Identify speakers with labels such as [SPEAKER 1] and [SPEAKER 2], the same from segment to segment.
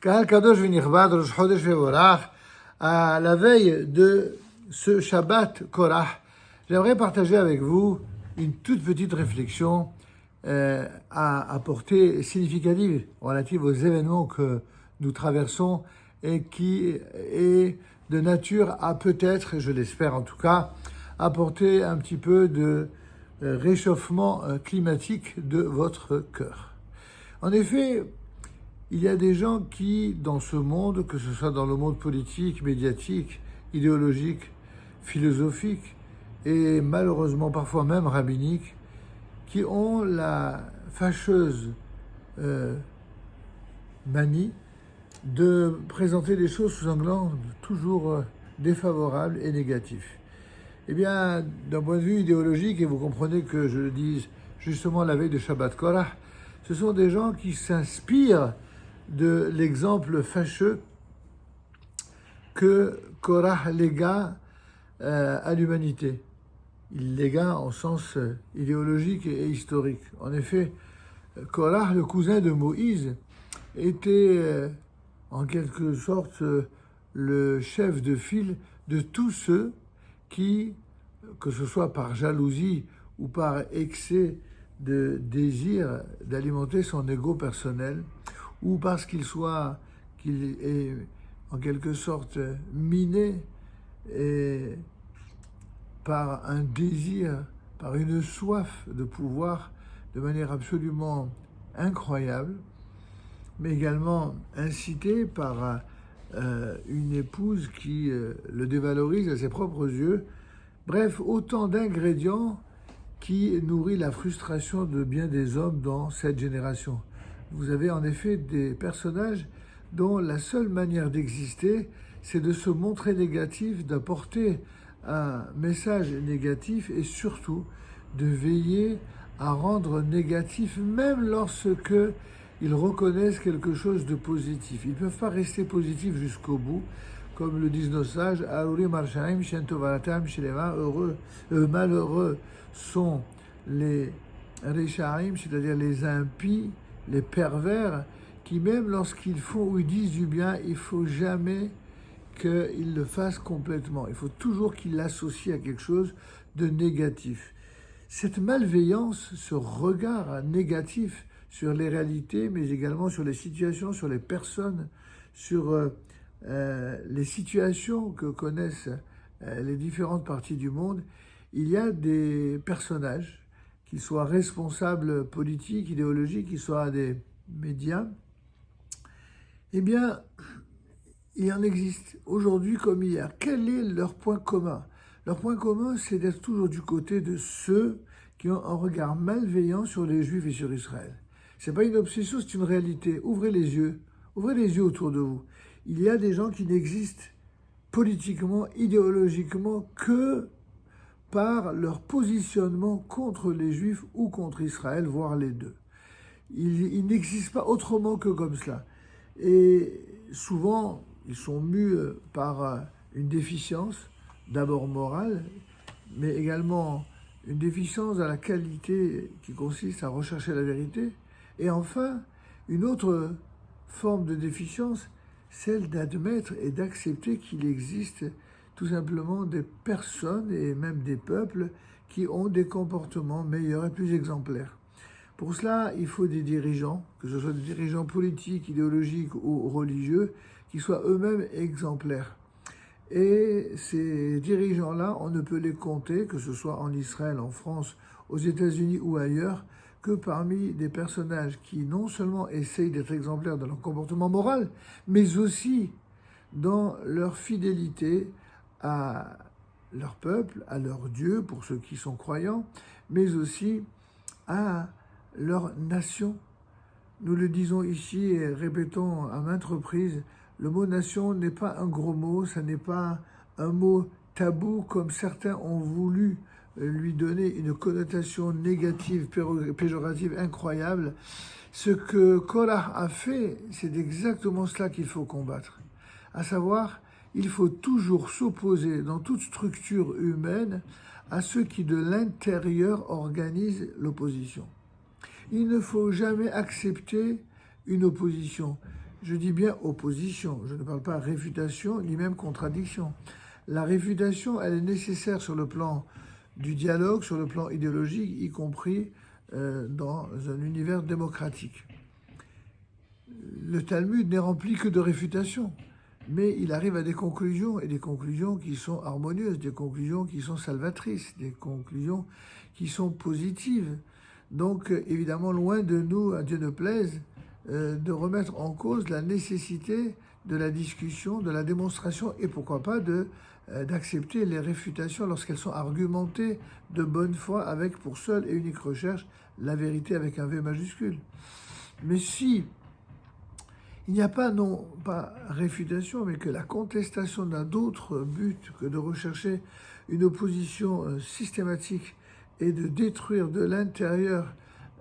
[SPEAKER 1] Kahal Kadosh V'Nichbad Rosh Chodesh Vevorach, à la veille de ce Shabbat Korach, j'aimerais partager avec vous une toute petite réflexion à portée significative relative aux événements que nous traversons et qui est de nature à peut-être, je l'espère en tout cas, apporter un petit peu de réchauffement climatique de votre cœur. En effet, il y a des gens qui, dans ce monde, que ce soit dans le monde politique, médiatique, idéologique, philosophique et malheureusement parfois même rabbinique, qui ont la fâcheuse manie de présenter les choses sous un angle toujours défavorable et négatif. Eh bien, d'un point de vue idéologique, et vous comprenez que je le dise justement la veille de Shabbat Korach, ce sont des gens qui s'inspirent de l'exemple fâcheux que Korach légua à l'humanité. Il légua en sens idéologique et historique. En effet, Korach, le cousin de Moïse, était en quelque sorte le chef de file de tous ceux qui, que ce soit par jalousie ou par excès de désir d'alimenter son ego personnel, ou parce qu'il est en quelque sorte miné et par un désir, par une soif de pouvoir de manière absolument incroyable, mais également incité par une épouse qui le dévalorise à ses propres yeux. Bref, autant d'ingrédients qui nourrit la frustration de bien des hommes dans cette génération. Vous avez en effet des personnages dont la seule manière d'exister, c'est de se montrer négatif, d'apporter un message négatif et surtout de veiller à rendre négatif même lorsque ils reconnaissent quelque chose de positif. Ils ne peuvent pas rester positifs jusqu'au bout, comme le disent nos sages, malheureux sont les Rechaim, c'est-à-dire les impies, les pervers, qui même lorsqu'ils font ou ils disent du bien, il ne faut jamais qu'ils le fassent complètement. Il faut toujours qu'ils l'associent à quelque chose de négatif. Cette malveillance, ce regard négatif sur les réalités, mais également sur les situations, sur les personnes, sur les situations que connaissent les différentes parties du monde, il y a des personnages, qu'ils soient responsables politiques, idéologiques, qu'ils soient des médias, eh bien, il en existe aujourd'hui comme hier. Quel est leur point commun ? Leur point commun, c'est d'être toujours du côté de ceux qui ont un regard malveillant sur les Juifs et sur Israël. Ce n'est pas une obsession, c'est une réalité. Ouvrez les yeux autour de vous. Il y a des gens qui n'existent politiquement, idéologiquement, que par leur positionnement contre les Juifs ou contre Israël, voire les deux. Il n'existe pas autrement que comme cela. Et souvent, ils sont mus par une déficience, d'abord morale, mais également une déficience à la qualité qui consiste à rechercher la vérité. Et enfin, une autre forme de déficience, celle d'admettre et d'accepter qu'il existe tout simplement des personnes et même des peuples qui ont des comportements meilleurs et plus exemplaires. Pour cela, il faut des dirigeants, que ce soit des dirigeants politiques, idéologiques ou religieux, qui soient eux-mêmes exemplaires. Et ces dirigeants-là, on ne peut les compter, que ce soit en Israël, en France, aux États-Unis ou ailleurs, que parmi des personnages qui non seulement essayent d'être exemplaires dans leur comportement moral, mais aussi dans leur fidélité à leur peuple, à leur Dieu, pour ceux qui sont croyants, mais aussi à leur nation. Nous le disons ici et répétons à maintes reprises, le mot nation n'est pas un gros mot, ça n'est pas un mot tabou comme certains ont voulu lui donner une connotation négative, péjorative, incroyable. Ce que Korach a fait, c'est exactement cela qu'il faut combattre. À savoir, il faut toujours s'opposer dans toute structure humaine à ceux qui de l'intérieur organisent l'opposition. Il ne faut jamais accepter une opposition. Je dis bien opposition, je ne parle pas réfutation ni même contradiction. La réfutation, elle est nécessaire sur le plan du dialogue, sur le plan idéologique, y compris dans un univers démocratique. Le Talmud n'est rempli que de réfutations, mais il arrive à des conclusions, et des conclusions qui sont harmonieuses, des conclusions qui sont salvatrices, des conclusions qui sont positives. Donc, évidemment, loin de nous, à Dieu ne plaise, de remettre en cause la nécessité de la discussion, de la démonstration, et pourquoi pas d'accepter les réfutations lorsqu'elles sont argumentées de bonne foi avec pour seule et unique recherche la vérité avec un V majuscule. Mais si il n'y a pas non pas réfutation, mais que la contestation n'a d'autre but que de rechercher une opposition systématique et de détruire de l'intérieur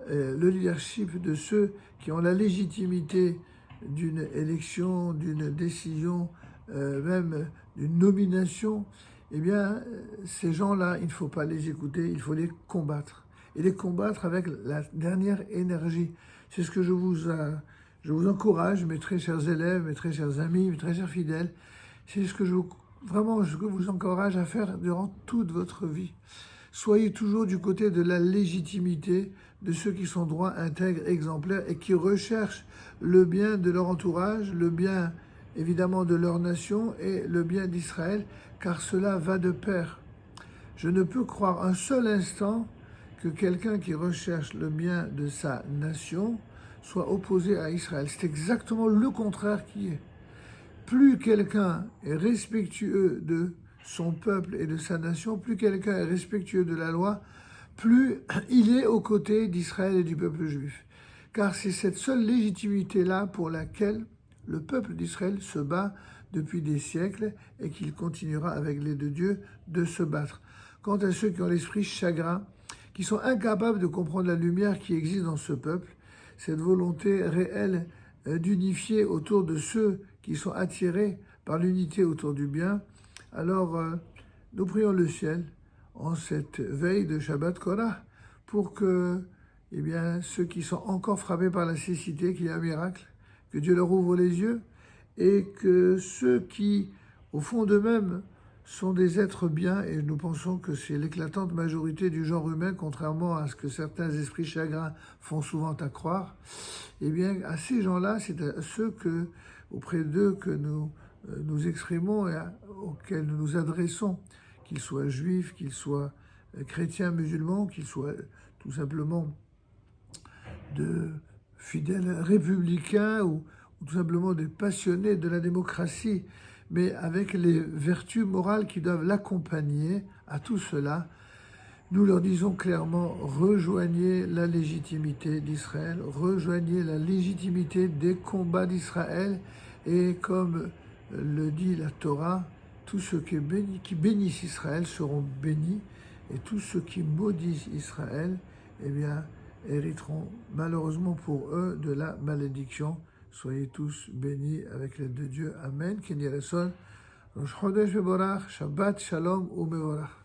[SPEAKER 1] le leadership de ceux qui ont la légitimité d'une élection, d'une décision, même d'une nomination, eh bien, ces gens-là, il ne faut pas les écouter, il faut les combattre. Et les combattre avec la dernière énergie. C'est ce que je vous encourage, mes très chers élèves, mes très chers amis, mes très chers fidèles. C'est ce que je vous encourage à faire durant toute votre vie. Soyez toujours du côté de la légitimité de ceux qui sont droits, intègres, exemplaires et qui recherchent le bien de leur entourage, le bien évidemment de leur nation et le bien d'Israël, car cela va de pair. Je ne peux croire un seul instant que quelqu'un qui recherche le bien de sa nation soit opposé à Israël. C'est exactement le contraire qui est. Plus quelqu'un est respectueux de son peuple et de sa nation, plus quelqu'un est respectueux de la loi, plus il est aux côtés d'Israël et du peuple juif. Car c'est cette seule légitimité-là pour laquelle le peuple d'Israël se bat depuis des siècles et qu'il continuera avec l'aide de Dieu de se battre. Quant à ceux qui ont l'esprit chagrin, qui sont incapables de comprendre la lumière qui existe dans ce peuple, cette volonté réelle d'unifier autour de ceux qui sont attirés par l'unité autour du bien, alors nous prions le ciel en cette veille de Shabbat Korah pour que ceux qui sont encore frappés par la cécité, qu'il y ait un miracle, que Dieu leur ouvre les yeux, et que ceux qui, au fond d'eux-mêmes, sont des êtres bien, et nous pensons que c'est l'éclatante majorité du genre humain, contrairement à ce que certains esprits chagrins font souvent à croire, eh bien, à ces gens-là, c'est à ceux auprès d'eux que nous exprimons et auxquels nous nous adressons, qu'ils soient juifs, qu'ils soient chrétiens, musulmans, qu'ils soient tout simplement de fidèles républicains ou tout simplement des passionnés de la démocratie, mais avec les vertus morales qui doivent l'accompagner. À tout cela, nous leur disons clairement, rejoignez la légitimité d'Israël, rejoignez la légitimité des combats d'Israël, et comme le dit la Torah, tous ceux qui bénissent Israël seront bénis, et tous ceux qui maudissent Israël, eh bien, hériteront malheureusement pour eux de la malédiction. Soyez tous bénis avec l'aide de Dieu. Amen. Ken Yereson. Rosh Chodesh Mevorach, Shabbat Shalom Umevorach.